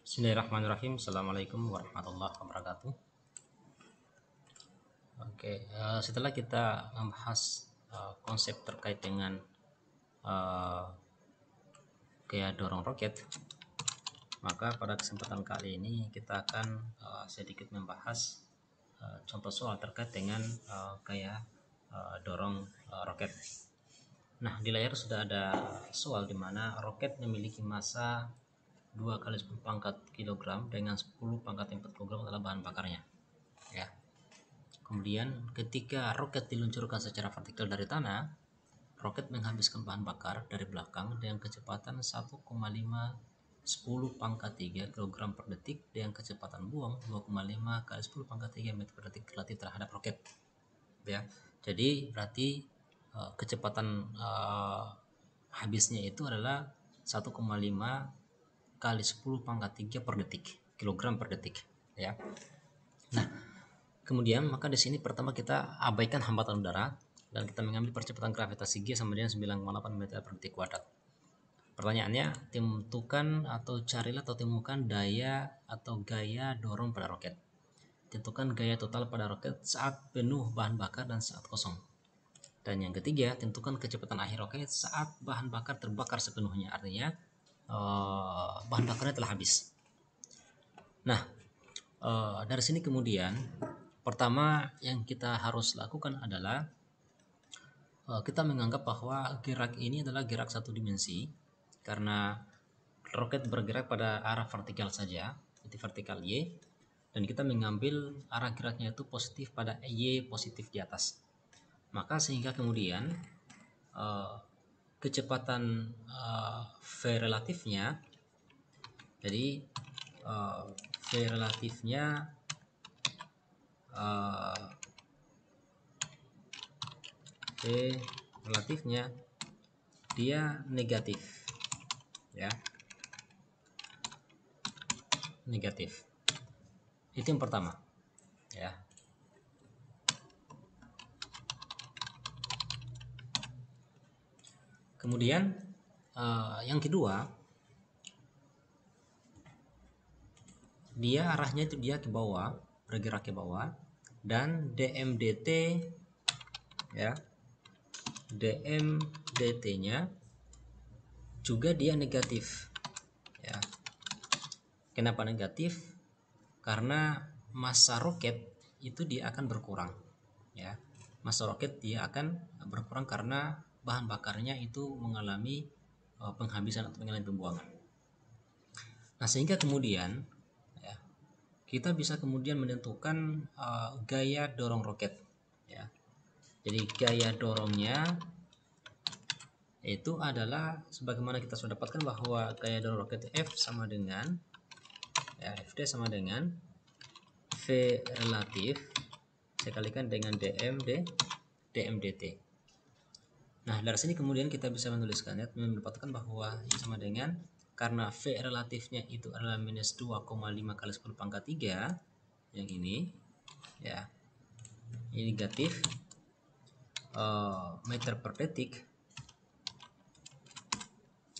Bismillahirrahmanirrahim. Assalamualaikum warahmatullahi wabarakatuh. Setelah kita membahas konsep terkait dengan gaya dorong roket, maka pada kesempatan kali ini kita akan sedikit membahas contoh soal terkait dengan gaya dorong roket. Nah, di layar sudah ada soal di mana roket memiliki massa 2 kali 10 pangkat kilogram dengan 10 pangkat 4 kilogram adalah bahan bakarnya, ya. Kemudian ketika roket diluncurkan secara vertikal dari tanah, roket menghabiskan bahan bakar dari belakang dengan kecepatan 1,5 pangkat 3 kg per detik dengan kecepatan buang 2,5 kali 10 pangkat 3 meter per detik relatif terhadap roket, ya. Jadi berarti kecepatan habisnya itu adalah 1,5 kali 10 pangkat 3 per detik, kilogram per detik, ya. Nah, kemudian maka di sini pertama kita abaikan hambatan udara dan kita mengambil percepatan gravitasi G sama dengan 9,8 meter per detik kuadrat. Pertanyaannya, tentukan atau carilah atau temukan daya atau gaya dorong pada roket. Tentukan gaya total pada roket saat penuh bahan bakar dan saat kosong. Dan yang ketiga, tentukan kecepatan akhir roket saat bahan bakar terbakar sepenuhnya, artinya bahan bakarnya telah habis. Nah, dari sini kemudian pertama yang kita harus lakukan adalah kita menganggap bahwa gerak ini adalah gerak satu dimensi karena roket bergerak pada arah vertikal saja, titik vertikal Y, dan kita mengambil arah geraknya itu positif pada Y positif di atas. Maka sehingga kemudian kecepatan V relatifnya, jadi V relatifnya dia negatif, ya, negatif. Itu yang pertama, ya. Kemudian yang kedua, dia arahnya itu dia ke bawah, bergerak ke bawah, dan dmdt, ya, dmdt-nya juga dia negatif, ya. Kenapa negatif? Karena massa roket itu dia akan berkurang, ya. Massa roket dia akan berkurang karena bahan bakarnya itu mengalami penghabisan atau mengalami pembuangan. Nah, sehingga kemudian ya, kita bisa kemudian menentukan gaya dorong roket, ya. Jadi gaya dorongnya itu adalah sebagaimana kita sudah dapatkan bahwa gaya dorong roket F sama dengan, ya, Fd sama dengan V relatif saya kalikan dengan dmdt. Nah, dari sini kemudian kita bisa menuliskannya, mendapatkan bahwa ini sama dengan, karena V relatifnya itu adalah minus 2,5 kali 10 pangkat 3 yang ini, ya, ini negatif meter per detik.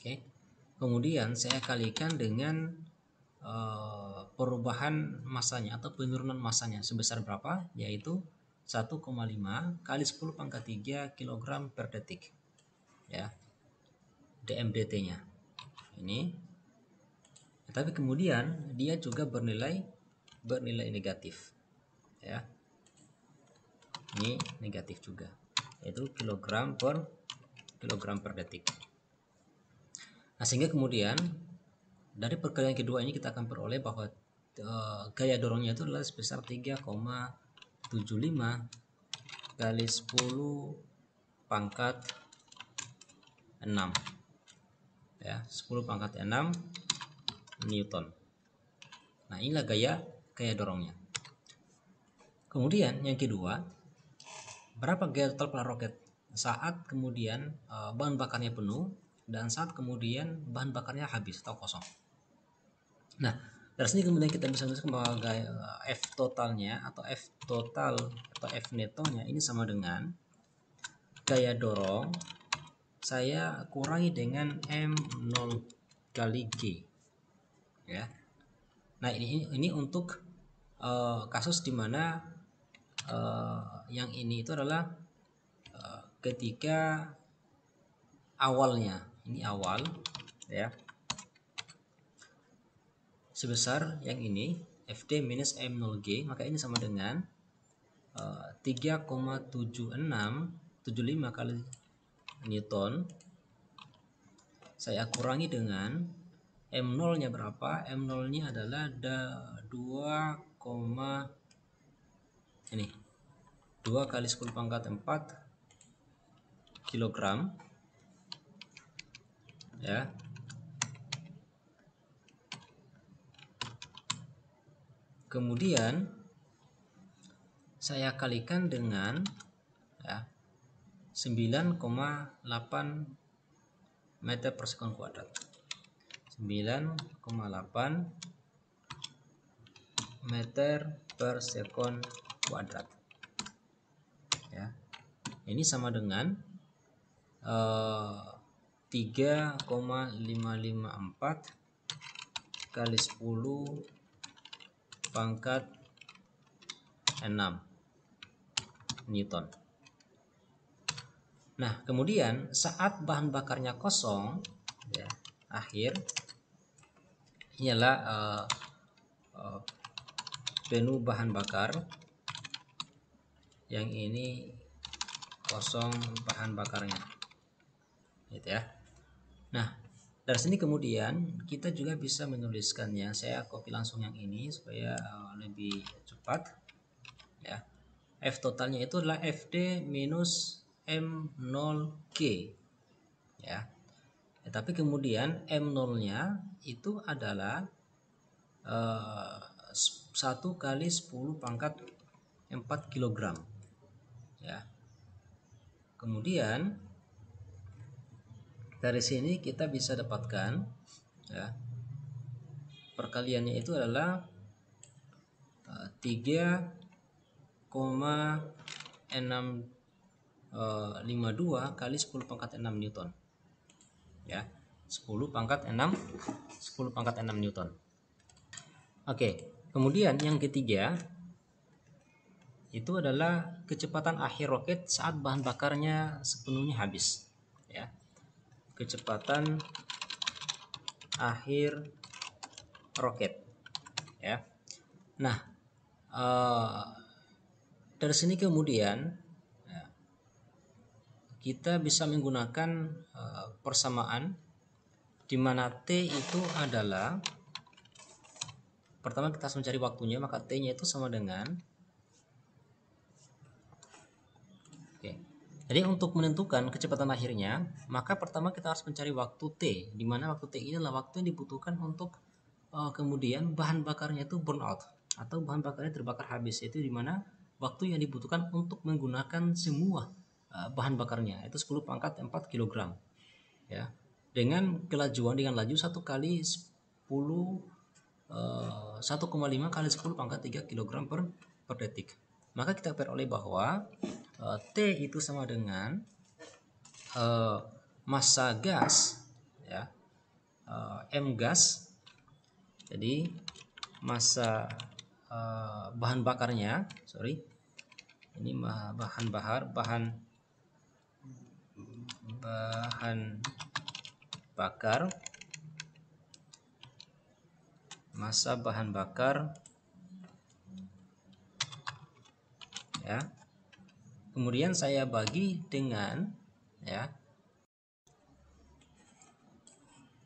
Oke. Kemudian saya kalikan dengan perubahan masanya atau penurunan masanya sebesar berapa, yaitu 1,5 kali 10 pangkat 3 kg per detik, ya, dmdt-nya ini. Tapi kemudian dia juga bernilai negatif, ya, ini negatif juga, yaitu kilogram per detik. Nah, sehingga kemudian dari perkalian kedua ini kita akan peroleh bahwa gaya dorongnya itu adalah sebesar 3,75 kali 10 pangkat 6, ya, 10 pangkat 6 Newton. Nah, inilah gaya dorongnya. Kemudian yang kedua, berapa gaya total pada roket saat kemudian bahan bakarnya penuh dan saat kemudian bahan bakarnya habis atau kosong. Nah, dari sini kemudian kita bisa menuliskan bahwa gaya F totalnya atau F total atau F netonya ini sama dengan gaya dorong saya kurangi dengan M0 kali G, ya. Nah, ini untuk kasus dimana yang ini itu adalah ketika awalnya, ini awal ya, sebesar yang ini Fd minus M0G, maka ini sama dengan 3,7675 kali Newton. Saya kurangi dengan M0 nya berapa? M0 nya adalah 2, ini 2 kali 10 pangkat 4 kilogram ya. Kemudian saya kalikan dengan ya 9,8 meter per sekon kuadrat. 9,8 meter per sekon kuadrat ya. Ini sama dengan 3,554 kali 10 pangkat 6 Newton. Nah, kemudian saat bahan bakarnya kosong ya, akhir ialah penuh bahan bakar, yang ini kosong bahan bakarnya gitu ya. Nah, dari sini kemudian kita juga bisa menuliskannya. Saya copy langsung yang ini supaya lebih cepat ya. F totalnya itu adalah Fd minus M0G ya. Tapi kemudian M0 nya itu adalah 1 kali 10 pangkat 4 kilogram ya. Kemudian dari sini kita bisa dapatkan ya, perkaliannya itu adalah 3,652 kali 10 pangkat 6 Newton ya. 10 pangkat 6 Newton. Oke, kemudian yang ketiga itu adalah kecepatan akhir roket saat bahan bakarnya sepenuhnya habis ya. Kecepatan akhir roket ya. Nah, dari sini kemudian ya, kita bisa menggunakan persamaan di mana T itu adalah, pertama kita harus mencari waktunya, maka T nya itu sama dengan, jadi untuk menentukan kecepatan akhirnya, maka pertama kita harus mencari waktu T, di mana waktu T ini adalah waktu yang dibutuhkan untuk kemudian bahan bakarnya itu burn out atau bahan bakarnya terbakar habis, itu di mana waktu yang dibutuhkan untuk menggunakan semua bahan bakarnya itu 10 pangkat 4 kg ya, dengan laju 1 kali 1,5 kali 10 pangkat 3 kg per detik. Maka kita peroleh bahwa T itu sama dengan massa gas ya, M gas, jadi massa bahan bakarnya, ini bahan bakar, massa bahan bakar ya. Kemudian saya bagi dengan ya.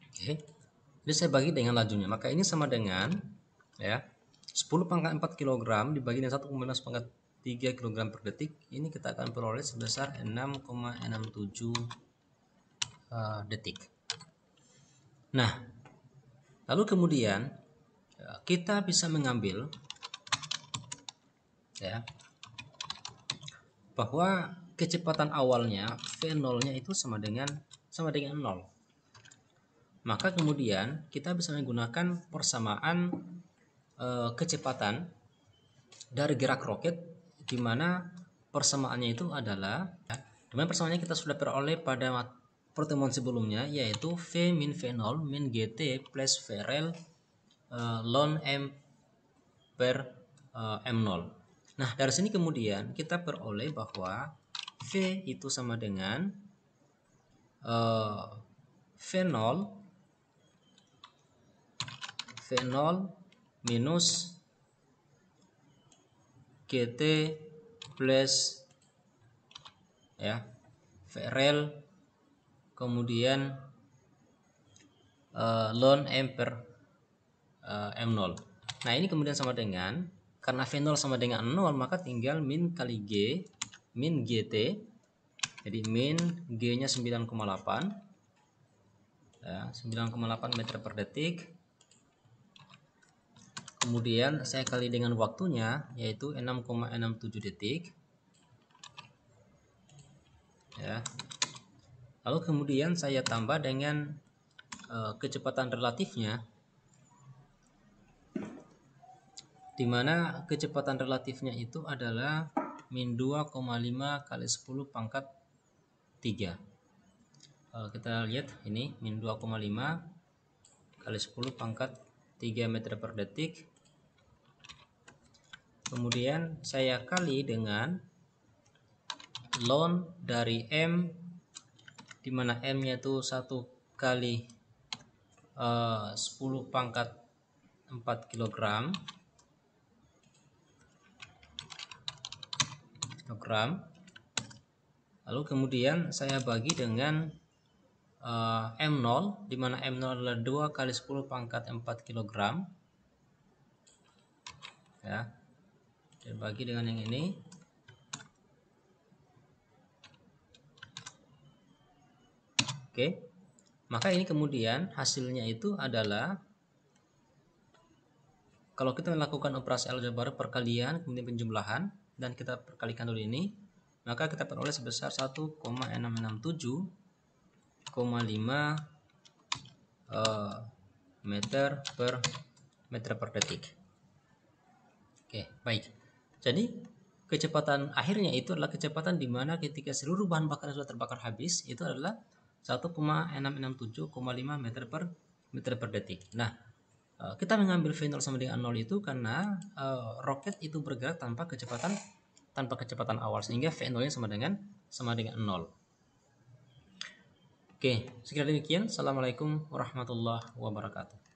Oke. Jadi saya bagi dengan lajunya. Maka ini sama dengan ya 10 pangkat 4 kg dibagi dengan 1,15 pangkat 3 kg per detik. Ini kita akan peroleh sebesar 6,67 detik. Nah, lalu kemudian kita bisa mengambil ya bahwa kecepatan awalnya V0-nya itu sama dengan 0. Maka kemudian kita bisa menggunakan persamaan kecepatan dari gerak roket, di mana persamaannya itu adalah, dimana persamaannya kita sudah peroleh pada pertemuan sebelumnya, yaitu V min V0 min GT plus VRL ln M per M0. Nah, dari sini kemudian kita peroleh bahwa V itu sama dengan V0 minus GT plus ya VRL kemudian ln M per M0. Nah, ini kemudian sama dengan, karena V0 sama dengan 0, maka tinggal min kali G, min GT. Jadi min G nya 9,8 ya, 9,8 meter per detik. Kemudian saya kali dengan waktunya, yaitu 6,67 detik ya. Lalu kemudian saya tambah dengan kecepatan relatifnya, di mana kecepatan relatifnya itu adalah min 2,5 kali 10 pangkat 3. Kita lihat ini min 2,5 kali 10 pangkat 3 meter per detik. Kemudian saya kali dengan ln dari M, di mana M nya itu 1 kali 10 pangkat 4 kg. Lalu kemudian saya bagi dengan M0, di mana M0 adalah 2 kali 10 pangkat 4 kg ya. Saya bagi dengan yang ini. Oke. Maka ini kemudian hasilnya itu adalah, kalau kita melakukan operasi aljabar perkalian kemudian penjumlahan dan kita perkalikan dulu ini, maka kita peroleh sebesar 1,667,5 meter per detik. Oke, baik. Jadi kecepatan akhirnya itu adalah kecepatan di mana ketika seluruh bahan bakar sudah terbakar habis, itu adalah 1,667,5 meter per detik. Nah, kita mengambil V0 sama dengan 0 itu karena roket itu bergerak tanpa kecepatan awal, sehingga V0-nya sama dengan 0. Oke, sekian demikian. Assalamualaikum warahmatullahi wabarakatuh.